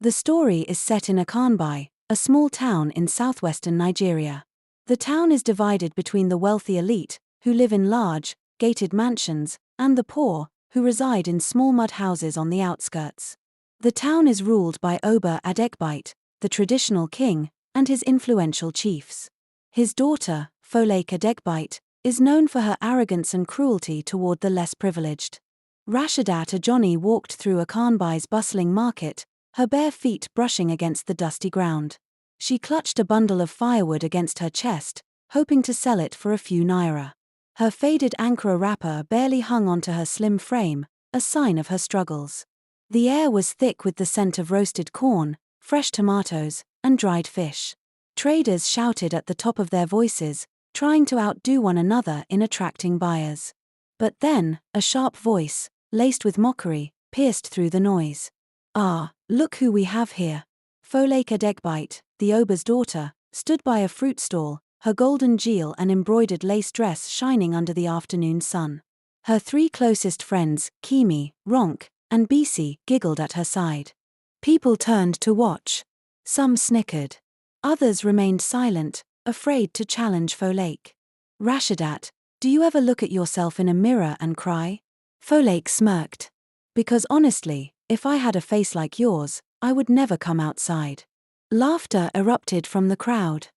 The story is set in Akanbai, a small town in southwestern Nigeria. The town is divided between the wealthy elite, who live in large, gated mansions, and the poor, who reside in small mud houses on the outskirts. The town is ruled by Oba Adegbite, the traditional king, and his influential chiefs. His daughter, Folake Adegbite, is known for her arrogance and cruelty toward the less privileged. Rashidat Ajoni walked through Akanbai's bustling market, her bare feet brushing against the dusty ground. She clutched a bundle of firewood against her chest, hoping to sell it for a few naira. Her faded Ankara wrapper barely hung onto her slim frame, a sign of her struggles. The air was thick with the scent of roasted corn, fresh tomatoes, and dried fish. Traders shouted at the top of their voices, trying to outdo one another in attracting buyers. But then, a sharp voice, laced with mockery, pierced through the noise. "Ah, look who we have here." Folake Adegbite, the Oba's daughter, stood by a fruit stall, her golden jewel and embroidered lace dress shining under the afternoon sun. Her three closest friends, Kimi, Ronk, and Bisi, giggled at her side. People turned to watch. Some snickered. Others remained silent, afraid to challenge Folake. "Rashidat, do you ever look at yourself in a mirror and cry?" Folake smirked. "Because honestly, if I had a face like yours, I would never come outside." Laughter erupted from the crowd.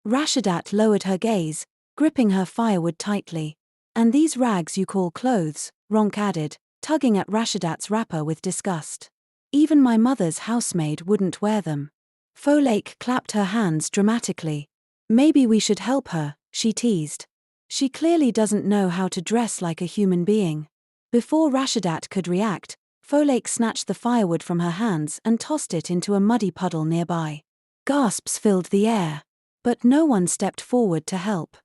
Rashidat lowered her gaze, gripping her firewood tightly. "And these rags you call clothes," Ronk added, tugging at Rashidat's wrapper with disgust. "Even my mother's housemaid wouldn't wear them." Folake clapped her hands dramatically. "Maybe we should help her," she teased. "She clearly doesn't know how to dress like a human being." Before Rashidat could react, Folake snatched the firewood from her hands and tossed it into a muddy puddle nearby. Gasps filled the air. But no one stepped forward to help.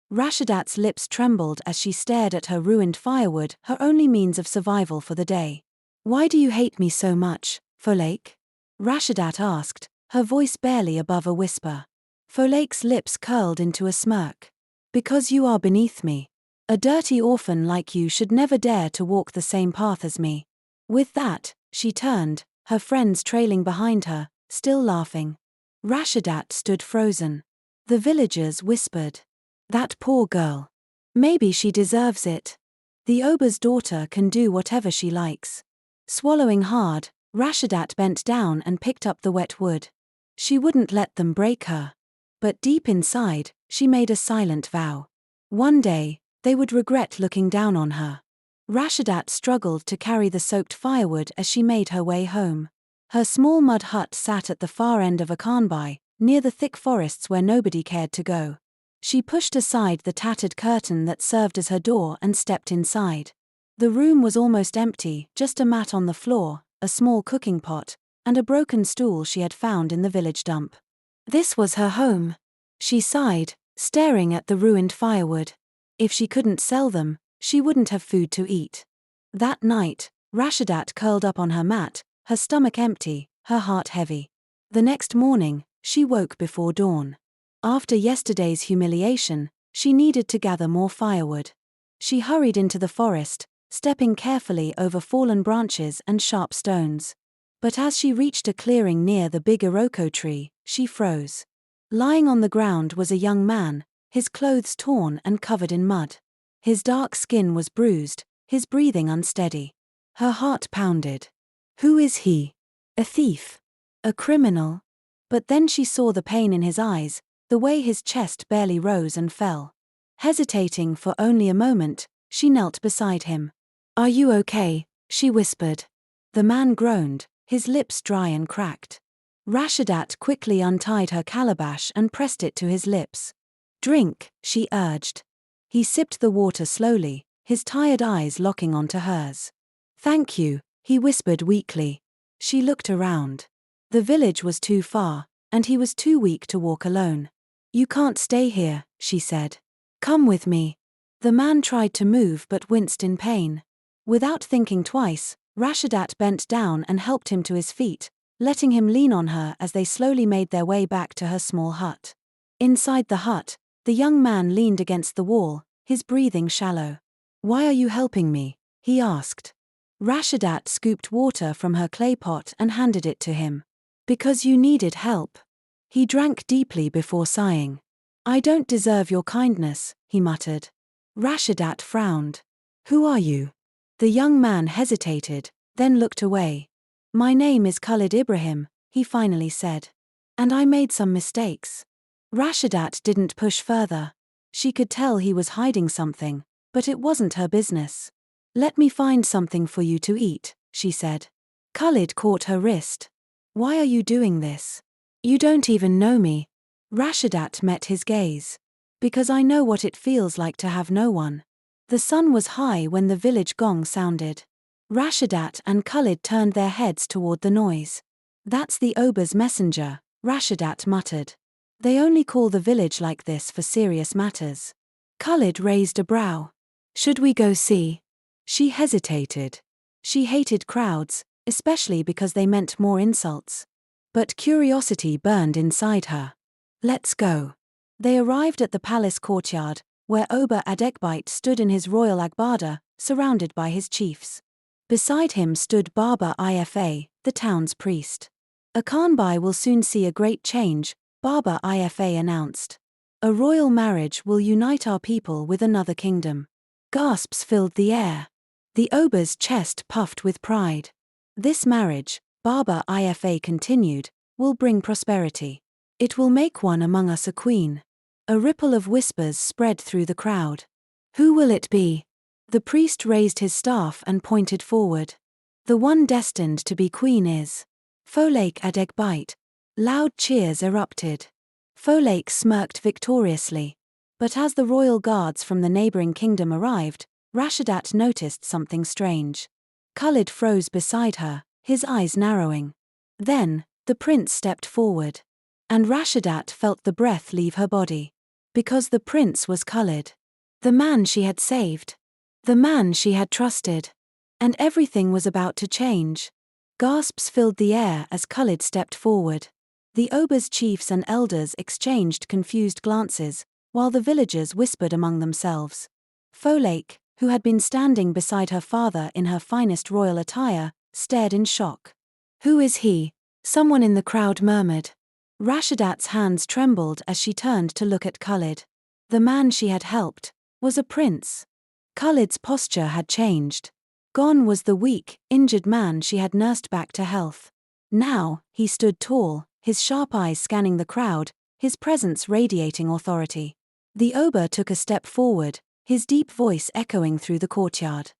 Rashidat's lips trembled as she stared at her ruined firewood, her only means of survival for the day. "Why do you hate me so much, Folake?" Rashidat asked, her voice barely above a whisper. Folake's lips curled into a smirk. "Because you are beneath me. A dirty orphan like you should never dare to walk the same path as me." With that, she turned, her friends trailing behind her, still laughing. Rashidat stood frozen. The villagers whispered, "That poor girl. Maybe she deserves it. The Oba's daughter can do whatever she likes." Swallowing hard, Rashidat bent down and picked up the wet wood. She wouldn't let them break her. But deep inside, she made a silent vow. One day, they would regret looking down on her. Rashidat struggled to carry the soaked firewood as she made her way home. Her small mud hut sat at the far end of Akanbai, near the thick forests where nobody cared to go. She pushed aside the tattered curtain that served as her door and stepped inside. The room was almost empty, just a mat on the floor, a small cooking pot, and a broken stool she had found in the village dump. This was her home. She sighed, staring at the ruined firewood. If she couldn't sell them, she wouldn't have food to eat. That night, Rashidat curled up on her mat, her stomach empty, her heart heavy. The next morning, she woke before dawn. After yesterday's humiliation, she needed to gather more firewood. She hurried into the forest, stepping carefully over fallen branches and sharp stones. But as she reached a clearing near the big Iroko tree, she froze. Lying on the ground was a young man, his clothes torn and covered in mud. His dark skin was bruised, his breathing unsteady. Her heart pounded. Who is he? A thief? A criminal? But then she saw the pain in his eyes, the way his chest barely rose and fell. Hesitating for only a moment, she knelt beside him. "Are you okay?" she whispered. The man groaned, his lips dry and cracked. Rashidat quickly untied her calabash and pressed it to his lips. "Drink," she urged. He sipped the water slowly, his tired eyes locking onto hers. "Thank you," he whispered weakly. She looked around. The village was too far, and he was too weak to walk alone. "You can't stay here," she said. "Come with me." The man tried to move but winced in pain. Without thinking twice, Rashidat bent down and helped him to his feet, letting him lean on her as they slowly made their way back to her small hut. Inside the hut, the young man leaned against the wall, his breathing shallow. "Why are you helping me?" he asked. Rashidat scooped water from her clay pot and handed it to him. Because you needed help. He drank deeply before sighing. I don't deserve your kindness, he muttered. Rashadat frowned. Who are you? The young man hesitated, then looked away. My name is Khalid Ibrahim, he finally said. And I made some mistakes. Rashadat didn't push further. She could tell he was hiding something, but it wasn't her business. Let me find something for you to eat, she said. Khalid caught her wrist. Why are you doing this? You don't even know me. Rashadat met his gaze. Because I know what it feels like to have no one. The sun was high when the village gong sounded. Rashadat and Khalid turned their heads toward the noise. That's the Oba's messenger, Rashadat muttered. They only call the village like this for serious matters. Khalid raised a brow. Should we go see? She hesitated. She hated crowds, especially because they meant more insults. But curiosity burned inside her. Let's go. They arrived at the palace courtyard, where Oba Adekbite stood in his royal agbada, surrounded by his chiefs. Beside him stood Baba Ifa, the town's priest. Akanbai will soon see a great change, Baba Ifa announced. A royal marriage will unite our people with another kingdom. Gasps filled the air. The Oba's chest puffed with pride. This marriage, Baba Ifa continued, will bring prosperity. It will make one among us a queen. A ripple of whispers spread through the crowd. Who will it be? The priest raised his staff and pointed forward. The one destined to be queen is Folake Adegbite. Loud cheers erupted. Folake smirked victoriously. But as the royal guards from the neighboring kingdom arrived, Rashadat noticed something strange. Khalid froze beside her, his eyes narrowing. Then, the prince stepped forward. And Rashadat felt the breath leave her body. Because the prince was Khalid. The man she had saved. The man she had trusted. And everything was about to change. Gasps filled the air as Khalid stepped forward. The Oba's chiefs and elders exchanged confused glances, while the villagers whispered among themselves. Folake, who had been standing beside her father in her finest royal attire, stared in shock. Who is he? Someone in the crowd murmured. Rashadat's hands trembled as she turned to look at Khalid. The man she had helped was a prince. Khalid's posture had changed. Gone was the weak, injured man she had nursed back to health. Now, he stood tall, his sharp eyes scanning the crowd, his presence radiating authority. The Oba took a step forward, his deep voice echoing through the courtyard.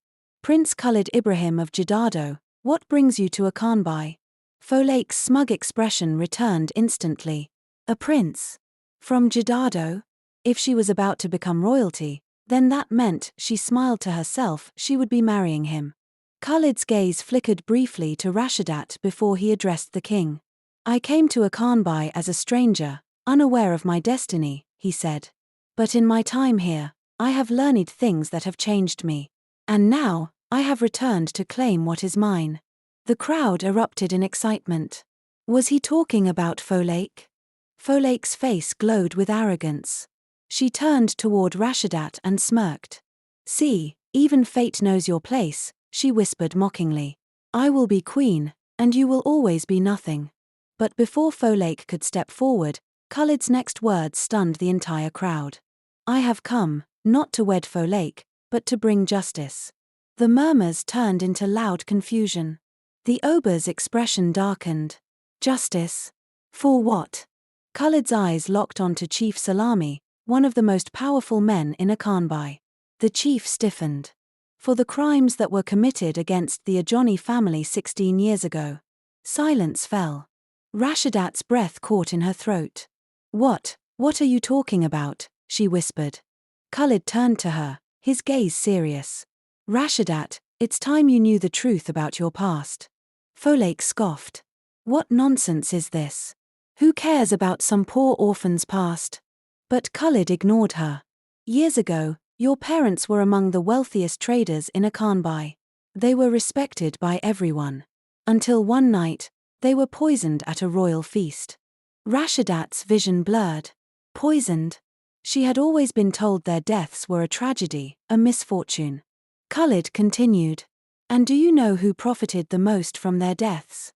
Prince Khalid Ibrahim of Jidado, what brings you to Akanbai? Folake's smug expression returned instantly. A prince? From Jidado? If she was about to become royalty, then that meant, she smiled to herself, she would be marrying him. Khalid's gaze flickered briefly to Rashadat before he addressed the king. I came to Akanbai as a stranger, unaware of my destiny, he said. But in my time here, I have learned things that have changed me. And now, I have returned to claim what is mine. The crowd erupted in excitement. Was he talking about Folake? Folake's face glowed with arrogance. She turned toward Rashadat and smirked. See, even fate knows your place, she whispered mockingly. I will be queen, and you will always be nothing. But before Folake could step forward, Khalid's next words stunned the entire crowd. I have come, not to wed Folake, but to bring justice. The murmurs turned into loud confusion. The Oba's expression darkened. Justice? For what? Khalid's eyes locked onto Chief Salami, one of the most powerful men in Akanbai. The chief stiffened. For the crimes that were committed against the Ajani family 16 years ago. Silence fell. Rashadat's breath caught in her throat. What are you talking about? She whispered. Khalid turned to her, his gaze serious. Rashadat, it's time you knew the truth about your past. Folake scoffed. What nonsense is this? Who cares about some poor orphan's past? But Khalid ignored her. Years ago, your parents were among the wealthiest traders in Akanbai. They were respected by everyone. Until one night, they were poisoned at a royal feast. Rashadat's vision blurred. Poisoned? She had always been told their deaths were a tragedy, a misfortune. Khalid continued. And do you know who profited the most from their deaths?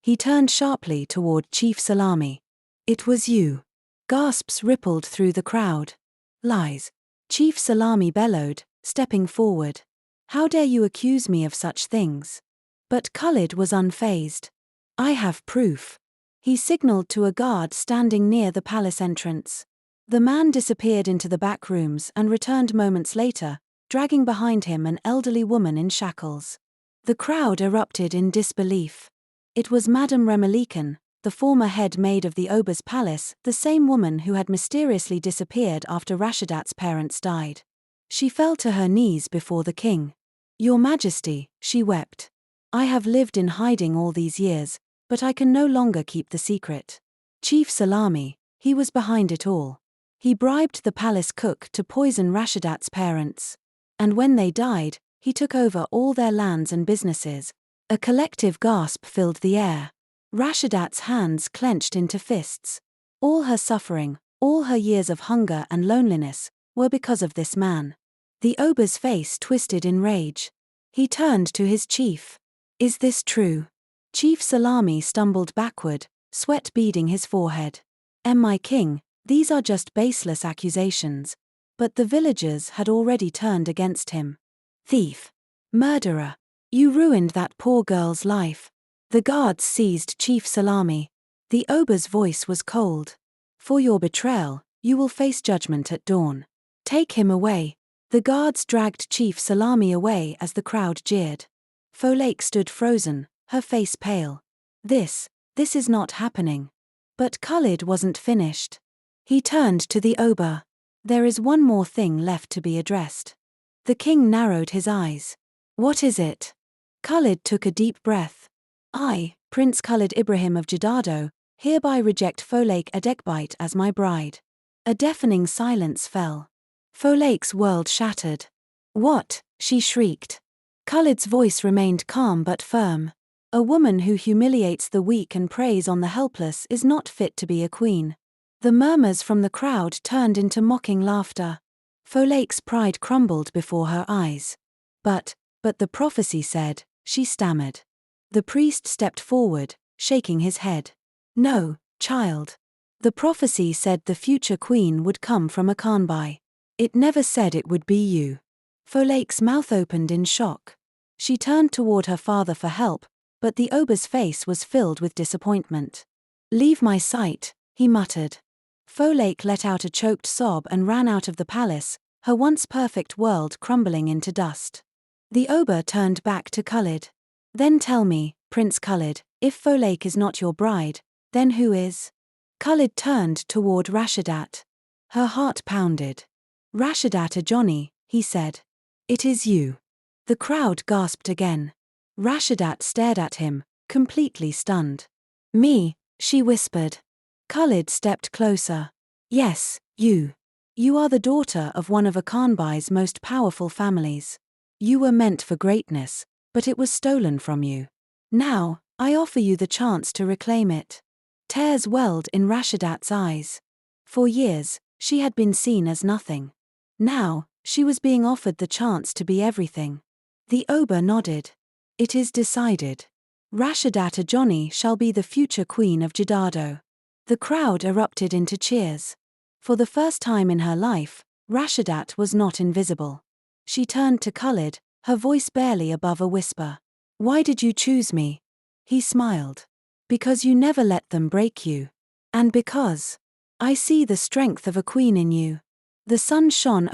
He turned sharply toward Chief Salami. "It was you." Gasps rippled through the crowd. "Lies," Chief Salami bellowed, stepping forward. "How dare you accuse me of such things?" But Khalid was unfazed. "I have proof." He signaled to a guard standing near the palace entrance. The man disappeared into the back rooms and returned moments later, dragging behind him an elderly woman in shackles. The crowd erupted in disbelief. It was Madame Remelican, the former head maid of the Ober's palace, the same woman who had mysteriously disappeared after Rashidat's parents died. She fell to her knees before the king. "Your Majesty," she wept. "I have lived in hiding all these years, but I can no longer keep the secret. Chief Salami, he was behind it all. He bribed the palace cook to poison Rashidat's parents. And when they died, he took over all their lands and businesses." A collective gasp filled the air. Rashidat's hands clenched into fists. All her suffering, all her years of hunger and loneliness, were because of this man. The Ober's face twisted in rage. He turned to his chief. "Is this true?" Chief Salami stumbled backward, sweat beading his forehead. "My king, these are just baseless accusations." But the villagers had already turned against him. "Thief! Murderer! You ruined that poor girl's life." The guards seized Chief Salami. The Ober's voice was cold. "For your betrayal, you will face judgment at dawn. Take him away." The guards dragged Chief Salami away as the crowd jeered. Folake stood frozen, her face pale. This is not happening." But Khalid wasn't finished. He turned to the Ober. "There is one more thing left to be addressed." The king narrowed his eyes. "What is it?" Khalid took a deep breath. "I, Prince Khalid Ibrahim of Jidado, hereby reject Folake Adekbite as my bride." A deafening silence fell. Folake's world shattered. "What?" she shrieked. Khalid's voice remained calm but firm. "A woman who humiliates the weak and preys on the helpless is not fit to be a queen." The murmurs from the crowd turned into mocking laughter. Folake's pride crumbled before her eyes. But the prophecy said," she stammered. The priest stepped forward, shaking his head. "No, child. The prophecy said the future queen would come from a Khanbai. It never said it would be you." Folake's mouth opened in shock. She turned toward her father for help, but the Ober's face was filled with disappointment. "Leave my sight," he muttered. Folake let out a choked sob and ran out of the palace, her once perfect world crumbling into dust. The Ober turned back to Khalid. "Then tell me, Prince Khalid, if Folake is not your bride, then who is?" Khalid turned toward Rashidat. Her heart pounded. "Rashidat Ajani," he said. "It is you." The crowd gasped again. Rashidat stared at him, completely stunned. "Me," she whispered. Khalid stepped closer. "Yes, you. You are the daughter of one of Akanbai's most powerful families. You were meant for greatness, but it was stolen from you. Now, I offer you the chance to reclaim it." Tears welled in Rashidat's eyes. For years, she had been seen as nothing. Now, she was being offered the chance to be everything. The Ober nodded. "It is decided. Rashidat Ajani shall be the future queen of Jidado." The crowd erupted into cheers. For the first time in her life, Rashidat was not invisible. She turned to Khalid, her voice barely above a whisper. "Why did you choose me?" He smiled. "Because you never let them break you. And because I see the strength of a queen in you." The sun shone over